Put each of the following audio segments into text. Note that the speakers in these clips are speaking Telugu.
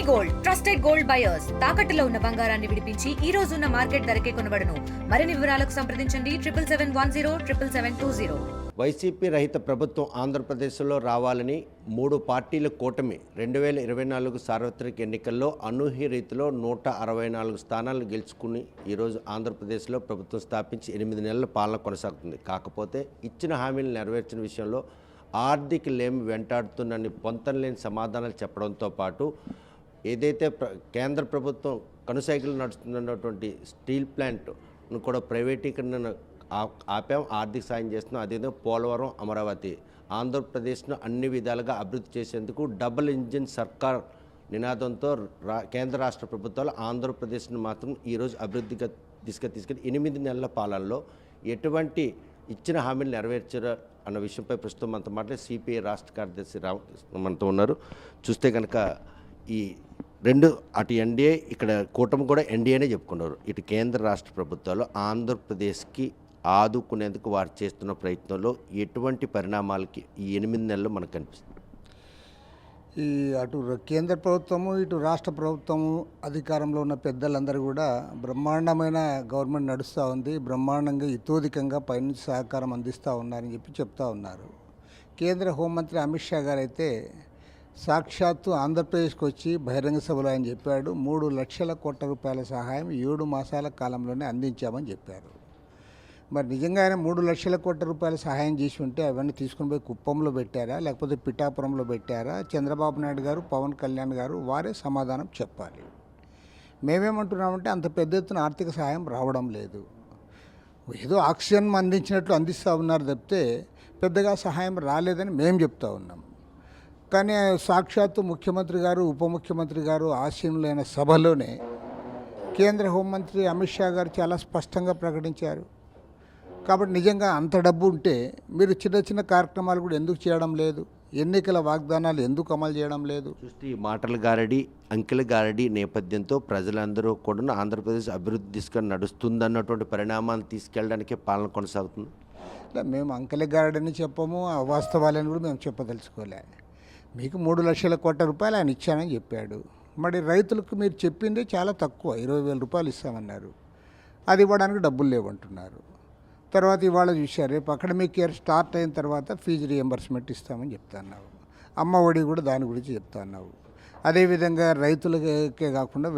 గోల్డ్ ట్రస్టెడ్ గోల్డ్ బయర్స్ తాకట్టులో ఉన్న బంగారాన్ని విడిపించి ఈ రోజు ఉన్న మార్కెట్ ధరకే కొనబడును. మరిన్ని వివరాలకు సంప్రదించండి 7771077720. వైసీపీ రహిత ప్రభుత్వం ఆంధ్రప్రదేశ్లో రావాలని మూడు పార్టీల కూటమి 2024 సార్వత్రిక ఎన్నికల్లో అనూహ్య రీతిలో 164 స్థానాలను గెలుచుకుని ఈరోజు ఆంధ్రప్రదేశ్లో ప్రభుత్వం స్థాపించి 8 నెలల పాలన కొనసాగుతుంది. కాకపోతే ఇచ్చిన హామీలు నెరవేర్చిన విషయంలో ఆర్థిక లేమి వెంటాడుతున్నని పొంతనలేని సమాధానాలు చెప్పడంతో పాటు ఏదైతే కేంద్ర ప్రభుత్వం కనుసైకిల్ నడుస్తున్నటువంటి స్టీల్ ప్లాంట్ను కూడా ప్రైవేటీకరణ ఆపాం, ఆర్థిక సాయం చేస్తున్నాం. అదేవిధంగా పోలవరం, అమరావతి ఆంధ్రప్రదేశ్ను అన్ని విధాలుగా అభివృద్ధి చేసేందుకు డబుల్ ఇంజిన్ సర్కార్ నినాదంతో కేంద్ర రాష్ట్ర ప్రభుత్వాలు ఆంధ్రప్రదేశ్ను మాత్రం ఈరోజు అభివృద్ధిగా తీసుకెళ్ళి 8 నెలల పాలనలో ఎటువంటి ఇచ్చిన హామీలు నెరవేర్చారు అన్న విషయంపై ప్రస్తుతం మనతో మాట్లాడి సిపిఐ రాష్ట్ర కార్యదర్శి రామకృష్ణ మనతో ఉన్నారు. చూస్తే కనుక ఈ రెండు అటు ఎన్డీఏ, ఇక్కడ కూటమి కూడా ఎన్డీఏనే చెప్పుకున్నారు. ఇటు కేంద్ర రాష్ట్ర ప్రభుత్వాలు ఆంధ్రప్రదేశ్కి ఆదుకునేందుకు వారు చేస్తున్న ప్రయత్నంలో ఎటువంటి పరిణామాలకి ఈ 8 నెలలు మనకు కనిపిస్తుంది? ఈ అటు కేంద్ర ప్రభుత్వము, ఇటు రాష్ట్ర ప్రభుత్వము అధికారంలో ఉన్న పెద్దలందరూ కూడా బ్రహ్మాండమైన గవర్నమెంట్ నడుస్తూ ఉంది, బ్రహ్మాండంగా ఇతోధికంగా పైనుంచి సహకారం అందిస్తూ ఉన్నారని చెప్తా ఉన్నారు. కేంద్ర హోంమంత్రి అమిత్ షా గారు అయితే సాక్షాత్తు ఆంధ్రప్రదేశ్కి వచ్చి బహిరంగ సభలో ఆయన చెప్పాడు, 3 లక్షల కోట్ల రూపాయల సహాయం 7 మాసాల కాలంలోనే అందించామని చెప్పారు. మరి నిజంగా ఆయన 3 లక్షల కోట్ల రూపాయల సహాయం చేసి ఉంటే అవన్నీ తీసుకుని పోయి కుప్పంలో పెట్టారా, లేకపోతే పిఠాపురంలో పెట్టారా? చంద్రబాబు నాయుడు గారు, పవన్ కళ్యాణ్ గారు వారే సమాధానం చెప్పాలి. మేమేమంటున్నామంటే అంత పెద్ద ఎత్తున ఆర్థిక సహాయం రావడం లేదు, ఏదో ఆక్సిజన్ అందించినట్లు అందిస్తూ ఉన్నారు తప్పితే పెద్దగా సహాయం రాలేదని మేము చెప్తా ఉన్నాం. కానీ సాక్షాత్తు ముఖ్యమంత్రి గారు, ఉప ముఖ్యమంత్రి గారు ఆసీనులైన సభలోనే కేంద్ర హోంమంత్రి అమిత్ షా గారు చాలా స్పష్టంగా ప్రకటించారు. కాబట్టి నిజంగా అంత డబ్బు ఉంటే మీరు చిన్న చిన్న కార్యక్రమాలు కూడా ఎందుకు చేయడం లేదు? ఎన్నికల వాగ్దానాలు ఎందుకు అమలు చేయడం లేదు? చూస్తే ఈ మాటల గారడి, అంకెల గారడి నేపథ్యంతో ప్రజలందరూ కూడా ఆంధ్రప్రదేశ్ అభివృద్ధి దిశగా నడుస్తుందన్నటువంటి పరిణామాలు తీసుకెళ్ళడానికే పాలన కొనసాగుతుంది. మేము అంకెల గారడని చెప్పము, అవాస్తవాలని కూడా మేము చెప్పదలుచుకోలే. మీకు 3 లక్షల కోట్ల రూపాయలు ఆయన ఇచ్చానని చెప్పాడు. మరి రైతులకు మీరు చెప్పింది చాలా తక్కువ, 20,000 రూపాయలు ఇస్తామన్నారు. అది ఇవ్వడానికి డబ్బులు లేవంటున్నారు. తర్వాత ఇవాళ చూశారు, రేపు అకాడమిక్ ఇయర్ స్టార్ట్ అయిన తర్వాత ఫీజు రియంబర్స్మెంట్ ఇస్తామని చెప్తున్నావు. అమ్మ ఒడి కూడా దాని గురించి చెప్తున్నావు. అదేవిధంగా రైతులకే కాకుండా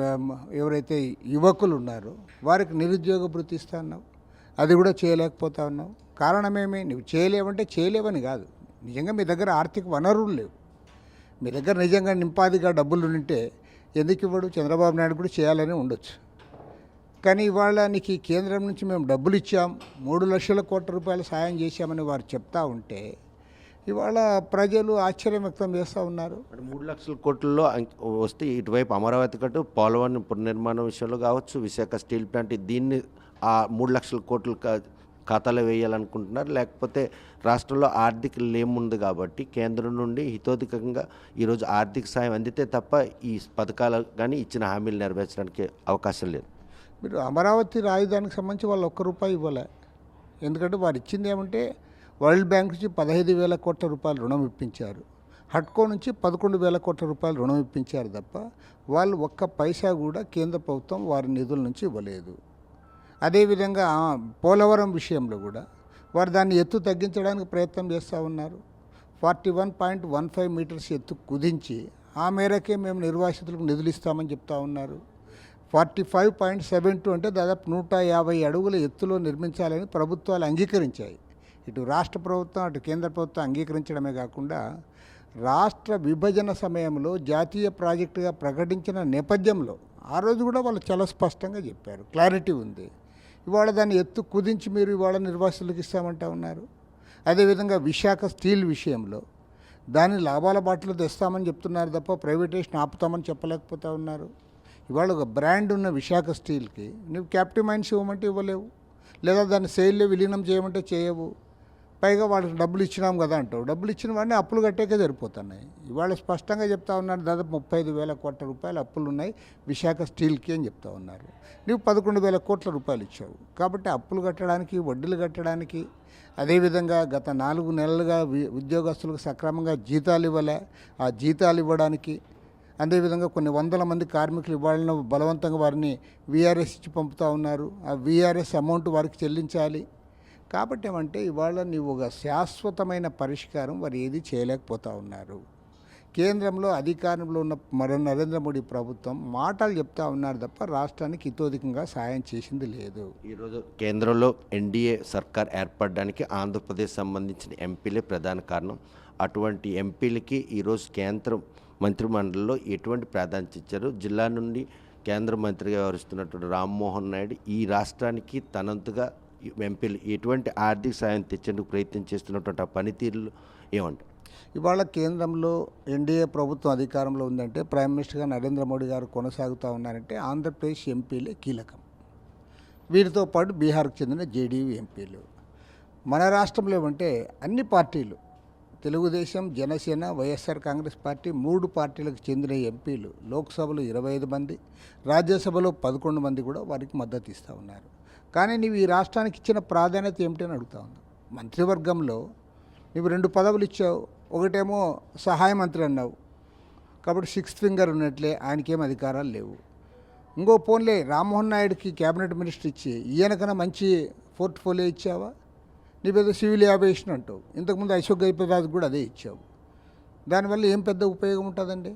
ఎవరైతే యువకులు ఉన్నారో వారికి నిరుద్యోగ భృతి ఇస్తున్నావు, అది కూడా చేయలేకపోతా ఉన్నావు. కారణమేమి? నువ్వు చేయలేవంటే చేయలేవని కాదు, నిజంగా మీ దగ్గర ఆర్థిక వనరులు లేవు. మీ దగ్గర నిజంగా నింపాదిగా డబ్బులు ఉంటే ఎందుకు ఇవ్వడు? చంద్రబాబు నాయుడు కూడా చేయాలని ఉండొచ్చు. కానీ ఇవాళ నీకు ఈ కేంద్రం నుంచి మేము డబ్బులు ఇచ్చాం, 3 లక్షల కోట్ల రూపాయలు సాయం చేశామని వారు చెప్తా ఉంటే ఇవాళ ప్రజలు ఆశ్చర్యం వ్యక్తం చేస్తూ ఉన్నారు. 3 లక్షల కోట్లలో వస్తే ఇటువైపు అమరావతి కట్టు, పోలవరం పునర్నిర్మాణం విషయంలో కావచ్చు, విశాఖ స్టీల్ ప్లాంట్, దీన్ని ఆ 3 లక్షల కోట్లు ఖాతాలో వేయాలనుకుంటున్నారు. లేకపోతే రాష్ట్రంలో ఆర్థిక లేముంది కాబట్టి కేంద్రం నుండి హితోధికంగా ఈరోజు ఆర్థిక సాయం అందితే తప్ప ఈ పథకాలు కానీ ఇచ్చిన హామీలు నెరవేర్చడానికి అవకాశం లేదు. మీరు అమరావతి రాజధానికి సంబంధించి వాళ్ళు ₹1 ఇవ్వలే. ఎందుకంటే వారు ఇచ్చింది ఏమంటే వరల్డ్ బ్యాంక్ నుంచి 15,000 కోట్ల రూపాయలు రుణం ఇప్పించారు, హడ్కో నుంచి 11,000 కోట్ల రూపాయలు రుణం ఇప్పించారు తప్ప వాళ్ళు ఒక్క పైసా కూడా కేంద్ర ప్రభుత్వం వారి నిధుల నుంచి ఇవ్వలేదు. అదేవిధంగా పోలవరం విషయంలో కూడా వారు దాన్ని ఎత్తు తగ్గించడానికి ప్రయత్నం చేస్తూ ఉన్నారు. 41.15 మీటర్స్ ఎత్తు కుదించి ఆ మేరకే మేము నిర్వాసితులకు నిధులు ఇస్తామని చెప్తా ఉన్నారు. 45.72 అంటే దాదాపు 150 అడుగుల ఎత్తులో నిర్మించాలని ప్రభుత్వాలు అంగీకరించాయి. ఇటు రాష్ట్ర ప్రభుత్వం, అటు కేంద్ర ప్రభుత్వం అంగీకరించడమే కాకుండా రాష్ట్ర విభజన సమయంలో జాతీయ ప్రాజెక్టుగా ప్రకటించిన నేపథ్యంలో ఆ రోజు కూడా వాళ్ళు చాలా స్పష్టంగా చెప్పారు, క్లారిటీ ఉంది. ఇవాళ దాన్ని ఎత్తు కుదించి మీరు ఇవాళ నిర్వాసితులకు ఇస్తామంటా ఉన్నారు. అదేవిధంగా విశాఖ స్టీల్ విషయంలో దాన్ని లాభాల బాటలో తెస్తామని చెప్తున్నారు తప్ప ప్రైవేటేషన్ ఆపుతామని చెప్పలేకపోతా ఉన్నారు. ఇవాళ ఒక బ్రాండ్ ఉన్న విశాఖ స్టీల్కి నువ్వు క్యాప్టివ్ మైన్స్ ఇవ్వమంటే ఇవ్వలేవు, లేదా దాన్ని సేల్లో విలీనం చేయమంటే చేయవు. పైగా వాళ్ళకి డబ్బులు ఇచ్చినాం కదా అంటావు, డబ్బులు ఇచ్చిన వాడిని అప్పులు కట్టేకే సరిపోతున్నాయి. ఇవాళ స్పష్టంగా చెప్తా ఉన్నారు, దాదాపు 35,000 కోట్ల రూపాయలు అప్పులు ఉన్నాయి విశాఖ స్టీల్కి అని చెప్తా ఉన్నారు. నువ్వు 11,000 కోట్ల రూపాయలు ఇచ్చావు. కాబట్టి అప్పులు కట్టడానికి, వడ్డీలు కట్టడానికి, అదేవిధంగా గత 4 నెలలుగా ఉద్యోగస్తులకు సక్రమంగా జీతాలు ఇవ్వలే, ఆ జీతాలు ఇవ్వడానికి, అదేవిధంగా కొన్ని వందల మంది కార్మికులు ఇవాళ బలవంతంగా వారిని వీఆర్ఎస్ ఇచ్చి పంపుతూ ఉన్నారు. ఆ వీఆర్ఎస్ అమౌంట్ వారికి చెల్లించాలి. కాబట్టి ఏమంటే ఇవాళ నీవు ఒక శాశ్వతమైన పరిష్కారం వారు ఏది చేయలేకపోతూ ఉన్నారు. కేంద్రంలో అధికారంలో ఉన్న నరేంద్ర మోడీ ప్రభుత్వం మాటలు చెప్తా ఉన్నారు తప్ప రాష్ట్రానికి ఇతోధికంగా సాయం చేసింది లేదు. ఈరోజు కేంద్రంలో ఎన్డీఏ సర్కార్ ఏర్పడడానికి ఆంధ్రప్రదేశ్ సంబంధించిన ఎంపీలే ప్రధాన కారణం. అటువంటి ఎంపీలకి ఈరోజు కేంద్ర మంత్రిమండలిలో ఎటువంటి ప్రాధాన్యత ఇచ్చారు? జిల్లా నుండి కేంద్ర మంత్రిగా వ్యవహరిస్తున్నటువంటి రామ్మోహన్ నాయుడు ఈ రాష్ట్రానికి తనంతగా ఎంపీలు ఎటువంటి ఆర్థిక సాయం తెచ్చేందుకు ప్రయత్నం చేస్తున్నటువంటి ఆ పనితీరులు ఏమంటారు? ఇవాళ కేంద్రంలో ఎన్డీఏ ప్రభుత్వం అధికారంలో ఉందంటే ప్రైమ్ మినిస్టర్గా నరేంద్ర మోడీ గారు కొనసాగుతూ ఉన్నారంటే ఆంధ్రప్రదేశ్ ఎంపీలే కీలకం. వీరితో పాటు బీహార్కు చెందిన జేడీయూ ఎంపీలు. మన రాష్ట్రంలో ఏమంటే అన్ని పార్టీలు తెలుగుదేశం, జనసేన, వైఎస్ఆర్ కాంగ్రెస్ పార్టీ 3 పార్టీలకు చెందిన ఎంపీలు లోక్సభలో 25 మంది, రాజ్యసభలో 11 మంది కూడా వారికి మద్దతు ఇస్తూ ఉన్నారు. కానీ నీవు ఈ రాష్ట్రానికి ఇచ్చిన ప్రాధాన్యత ఏమిటని అడుగుతా ఉన్నావు. మంత్రివర్గంలో నువ్వు 2 పదవులు ఇచ్చావు. ఒకటేమో సహాయ మంత్రి అన్నావు, కాబట్టి 6th ఫింగర్ ఉన్నట్లే, ఆయనకేం అధికారాలు లేవు. ఇంకో పోన్లే రామ్మోహన్ నాయుడుకి క్యాబినెట్ మినిస్టర్ ఇచ్చి ఈయనకన్నా మంచి పోర్ట్ఫోలియో ఇచ్చావా? నీవేదో సివిల్ యావియేషన్ అంటావు. ఇంతకుముందు అశోక్ గజపతిరాజు కూడా అదే ఇచ్చావు. దానివల్ల ఏం పెద్ద ఉపయోగం ఉంటుందండి?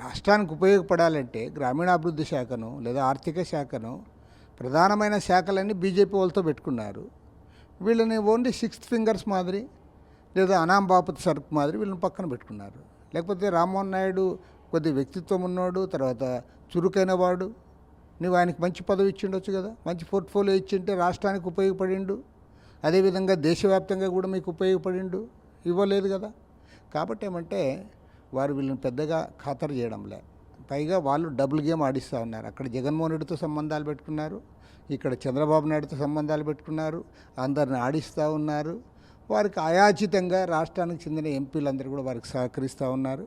రాష్ట్రానికి ఉపయోగపడాలంటే గ్రామీణాభివృద్ధి శాఖను లేదా ఆర్థిక శాఖను ప్రధానమైన శాఖలన్నీ బీజేపీ వాళ్ళతో పెట్టుకున్నారు. వీళ్ళని ఓన్లీ 6th ఫింగర్స్ మాదిరి లేదా అనాం బాపత్ సరుకు మాదిరి వీళ్ళని పక్కన పెట్టుకున్నారు. లేకపోతే రామ్మోహన్ నాయుడు కొద్ది వ్యక్తిత్వం ఉన్నవాడు, తర్వాత చురుకైన వాడు, నువ్వు ఆయనకి మంచి పదవి ఇచ్చిండొచ్చు కదా, మంచి పోర్ట్ఫోలియో ఇచ్చింటే రాష్ట్రానికి ఉపయోగపడిండు, అదేవిధంగా దేశవ్యాప్తంగా కూడా మీకు ఉపయోగపడిండు. ఇవ్వలేదు కదా. కాబట్టి ఏమంటే వారు వీళ్ళని పెద్దగా ఖాతరు చేయడంలే. పైగా వాళ్ళు డబుల్ గేమ్ ఆడిస్తూ ఉన్నారు. అక్కడ జగన్మోహన్ రెడ్డితో సంబంధాలు పెట్టుకున్నారు, ఇక్కడ చంద్రబాబు నాయుడుతో సంబంధాలు పెట్టుకున్నారు, అందరిని ఆడిస్తూ ఉన్నారు. వారికి అయాచితంగా రాష్ట్రానికి చెందిన ఎంపీలందరూ కూడా వారికి సహకరిస్తూ ఉన్నారు.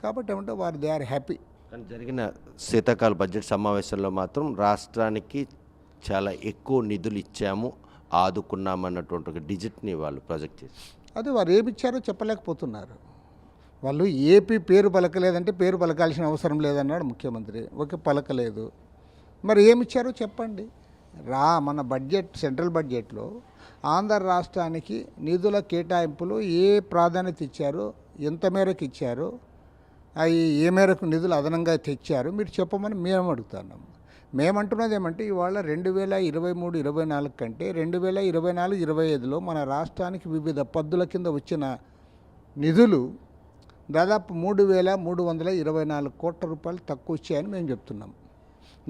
కాబట్టి ఏమంటే వారు దే ఆర్ హ్యాపీ. కానీ జరిగిన శీతాకాల బడ్జెట్ సమావేశంలో మాత్రం రాష్ట్రానికి చాలా ఎక్కువ నిధులు ఇచ్చాము, ఆదుకున్నామన్నటువంటి ఒక డిజిట్ని వాళ్ళు ప్రాజెక్ట్ చేసి అది వారు ఏమి ఇచ్చారో చెప్పలేకపోతున్నారు. వాళ్ళు ఏపీ పేరు పలకలేదంటే పేరు పలకాల్సిన అవసరం లేదన్నాడు ముఖ్యమంత్రి. ఓకే, పలకలేదు, మరి ఏమి ఇచ్చారో చెప్పండి. మన బడ్జెట్, సెంట్రల్ బడ్జెట్లో ఆంధ్ర రాష్ట్రానికి నిధుల కేటాయింపులు ఏ ప్రాధాన్యత ఇచ్చారో, ఎంత మేరకు ఇచ్చారో, అవి ఏ మేరకు నిధులు అదనంగా తెచ్చారో మీరు చెప్పమని మేము అడుగుతున్నాము. మేమంటున్నది ఏమంటే ఇవాళ 2023-24 కంటే 2024-25లో మన రాష్ట్రానికి వివిధ పద్దుల కింద వచ్చిన నిధులు దాదాపు 3,324 కోట్ల రూపాయలు తక్కువ వచ్చాయని మేము చెప్తున్నాం.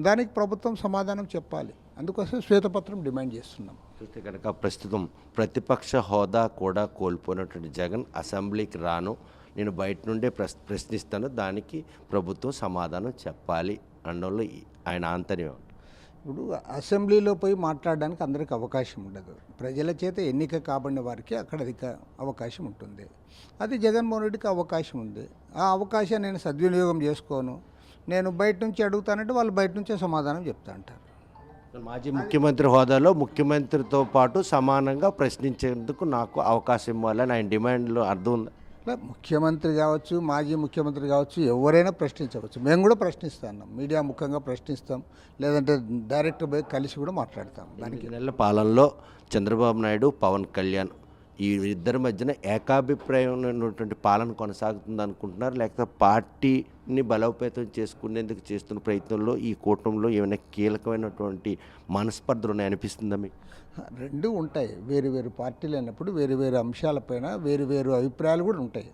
దానికి ప్రభుత్వం సమాధానం చెప్పాలి. అందుకోసం శ్వేతపత్రం డిమాండ్ చేస్తున్నాం. చూస్తే కనుక ప్రస్తుతం ప్రతిపక్ష హోదా కూడా కోల్పోయినటువంటి జగన్ అసెంబ్లీకి రాను, నేను బయట నుండే ప్రశ్నిస్తాను, దానికి ప్రభుత్వం సమాధానం చెప్పాలి అనడంలో ఆయన ఆంతర్యం. ఇప్పుడు అసెంబ్లీలో పోయి మాట్లాడడానికి అందరికీ అవకాశం ఉండదు. ప్రజల చేత ఎన్నిక కాబడిన వారికి అక్కడ అవకాశం ఉంటుంది. అది జగన్మోహన్ రెడ్డికి అవకాశం ఉంది. ఆ అవకాశాన్ని నేను సద్వినియోగం చేసుకోను, నేను బయట నుంచి అడుగుతానంటే వాళ్ళు బయట నుంచే సమాధానం చెప్తా అంటారు. మాజీ ముఖ్యమంత్రి హోదాలో ముఖ్యమంత్రితో పాటు సమానంగా ప్రశ్నించేందుకు నాకు అవకాశం ఇవ్వాలని ఆయన డిమాండ్లో అర్థం ఉందా? ముఖ్యమంత్రి కావచ్చు, మాజీ ముఖ్యమంత్రి కావచ్చు, ఎవరైనా ప్రశ్నించవచ్చు. మేము కూడా ప్రశ్నిస్తాం, మీడియా ముఖంగా ప్రశ్నిస్తాం, లేదంటే డైరెక్ట్ పోయి కలిసి కూడా మాట్లాడతాం. దానికి నెలల పాలనలో చంద్రబాబు నాయుడు, పవన్ కళ్యాణ్ ఈ ఇద్దరి మధ్యన ఏకాభిప్రాయం ఉన్నటువంటి పాలన కొనసాగుతుంది అనుకుంటున్నారు, లేకపోతే పార్టీని బలోపేతం చేసుకునేందుకు చేస్తున్న ప్రయత్నంలో ఈ కూటమిలో ఏమైనా కీలకమైనటువంటి మనస్పర్ధలు ఉన్నాయి అనిపిస్తుందా మీకు? రెండు ఉంటాయి. వేరు వేరు పార్టీలు అయినప్పుడు వేరు వేరు అంశాలపైన వేరు వేరు అభిప్రాయాలు కూడా ఉంటాయి.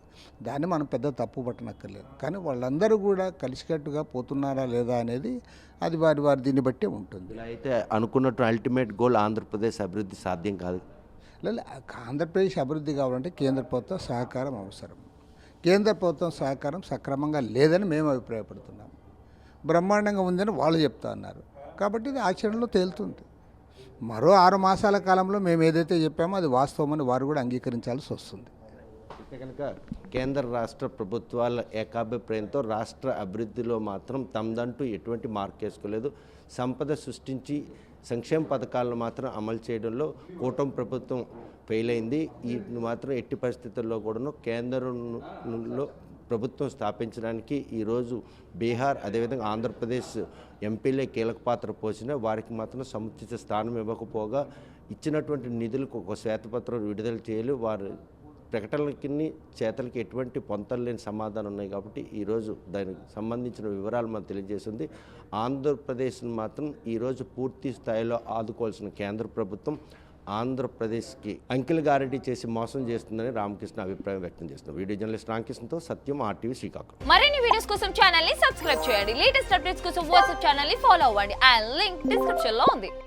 దాన్ని మనం పెద్ద తప్పు పట్టనక్కర్లేదు. కానీ వాళ్ళందరూ కూడా కలిసికట్టుగా పోతున్నారా లేదా అనేది అది వారి దీన్ని బట్టే ఉంటుంది. ఇలా అయితే అనుకున్నట్టు అల్టిమేట్ గోల్ ఆంధ్రప్రదేశ్ అభివృద్ధి సాధ్యం కాదు. లేదు, ఆంధ్రప్రదేశ్ అభివృద్ధి కావాలంటే కేంద్ర ప్రభుత్వం సహకారం అవసరం. కేంద్ర ప్రభుత్వం సహకారం సక్రమంగా లేదని మేము అభిప్రాయపడుతున్నాం. బ్రహ్మాండంగా ఉందని వాళ్ళు చెప్తా ఉన్నారు. కాబట్టి ఇది ఆచరణలో తేలుతుంది. మరో 6 మాసాల కాలంలో మేము ఏదైతే చెప్పామో అది వాస్తవమని వారు కూడా అంగీకరించాల్సి వస్తుంది. అయితే కనుక కేంద్ర రాష్ట్ర ప్రభుత్వాల ఏకాభిప్రాయంతో రాష్ట్ర అభివృద్ధిలో మాత్రం తమదంటూ ఎటువంటి మార్క్ వేసుకోలేదు. సంపద సృష్టించి సంక్షేమ పథకాలను మాత్రం అమలు చేయడంలో కూటమి ప్రభుత్వం ఫెయిల్ అయింది. వీటిని మాత్రం ఎట్టి పరిస్థితుల్లో కూడాను కేంద్రంలో ప్రభుత్వం స్థాపించడానికి ఈరోజు బీహార్ అదేవిధంగా ఆంధ్రప్రదేశ్ ఎంపీలే కీలక పాత్ర పోసిన వారికి మాత్రం సముచిత స్థానం ఇవ్వకపోగా ఇచ్చినటువంటి నిధులకు ఒక శ్వేతపత్రం విడుదల చేయాలి. వారు ప్రకటనలకి చేతలకి ఎటువంటి పొంతలు లేని సమాధానం ఉన్నాయి కాబట్టి ఈరోజు దానికి సంబంధించిన వివరాలు మనకు తెలియజేసింది. ఆంధ్రప్రదేశ్ని మాత్రం ఈరోజు పూర్తి స్థాయిలో ఆదుకోవాల్సిన కేంద్ర ప్రభుత్వం ఆంధ్రప్రదేశ్కి అంకిల్ గారెడ్డి చేసి మోసం చేస్తుందని రామకృష్ణ అభిప్రాయం వ్యక్తం చేస్తున్నారు. వీడియో జర్నలిస్ట్ రామకృష్ణతో సత్యం, RTV శ్రీకాకుళం. మరిన్ని వీడియోస్ కోసం ఛానల్ ని సబ్స్క్రైబ్ చేయండి. లేటెస్ట్ అప్డేట్స్ కోసం వాట్సాప్ ఛానల్ ని ఫాలో అవ్వండి. అండ్ లింక్ డిస్క్రిప్షన్ లో ఉంది.